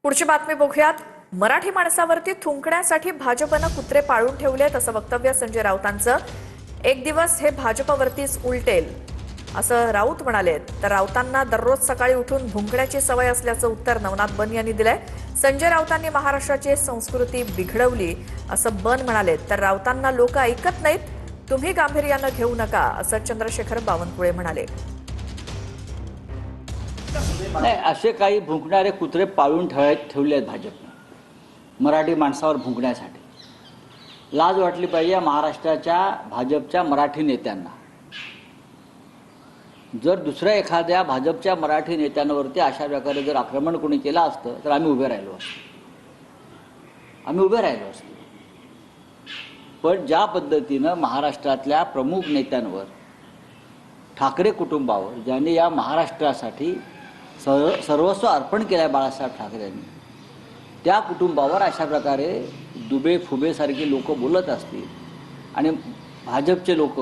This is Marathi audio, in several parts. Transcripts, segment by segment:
पुढची बातमी बघूयात। मराठी माणसावरती थुंकण्यासाठी भाजपनं कुत्रे पाळून ठेवलेत असं वक्तव्य संजय राऊतांचं। एक दिवस हे भाजपवरतीच उलटेल असं राऊत म्हणाले। तर राऊतांना दररोज सकाळी उठून भुंकण्याची सवय असल्याचं उत्तर नवनाथ बन यांनी दिलंय। संजय राऊतांनी महाराष्ट्राची संस्कृती बिघडवली असं बन म्हणाले। तर राऊतांना लोक ऐकत नाहीत, तुम्ही गांभीर्यानं घेऊ नका असं चंद्रशेखर बावनकुळे म्हणाले। नाही, असे काही भुंकणारे कुत्रे पाळून ठेवले आहेत भाजपने मराठी माणसावर भुंकण्यासाठी। लाज वाटली पाहिजे या महाराष्ट्राच्या भाजपच्या मराठी नेत्यांना। जर दुसऱ्या एखाद्या भाजपच्या मराठी नेत्यांवरती अशा प्रकारे जर आक्रमण कोणी केलं असतं तर आम्ही उभे राहिलो असतो। पण ज्या पद्धतीनं महाराष्ट्रातल्या प्रमुख नेत्यांवर, ठाकरे कुटुंबावर, ज्यांनी या महाराष्ट्रासाठी सर्वस्व अर्पण केलं आहे बाळासाहेब ठाकरेंनी, त्या कुटुंबावर अशा प्रकारे दुबे फुबेसारखी लोक बोलत असतील आणि भाजपचे लोक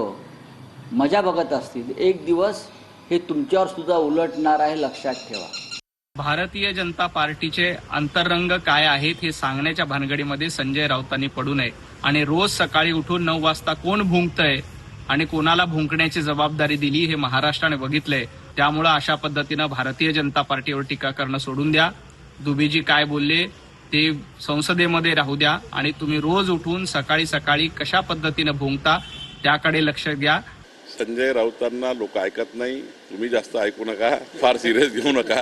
मजा बघत असतील, एक दिवस हे तुमच्यावर सुद्धा उलटणार आहे, लक्षात ठेवा। भारतीय जनता पार्टीचे अंतरंग काय आहेत हे सांगण्याच्या भानगडीमध्ये संजय राऊतांनी पडू नये आणि रोज सकाळी उठून 9 वाजता कोण भुंकतंय आणि कोणाला भुंकण्याची जबाबदारी दिली हे महाराष्ट्राने बघितलंय। त्यामुळे अशा पद्धतीनं भारतीय जनता पार्टीवर टीका करणं सोडून द्या। दुबेजी काय बोलले ते संसदेमध्ये राहू द्या आणि तुम्ही रोज उठून सकाळी सकाळी कशा पद्धतीनं भुंकता त्याकडे लक्ष द्या। संजय राऊतांना लोक ऐकत नाही, तुम्ही जास्त ऐकू नका, फार सिरियस घेऊ नका।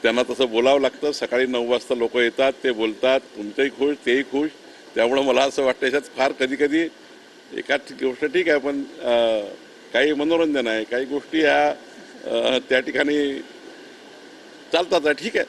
त्यांना तसं बोलावं लागतं। सकाळी 9 वाजता लोक येतात, ते बोलतात, तुमचंही खुश तेही खुश। त्यामुळे मला असं वाटतं याच्यात फार कधी कधी एकाच गोष्ट ठीक आहे, पण काही मनोरंजन आहे, काही गोष्टी ह्या त्या ठिकाणी चालतात, ठीक आहे।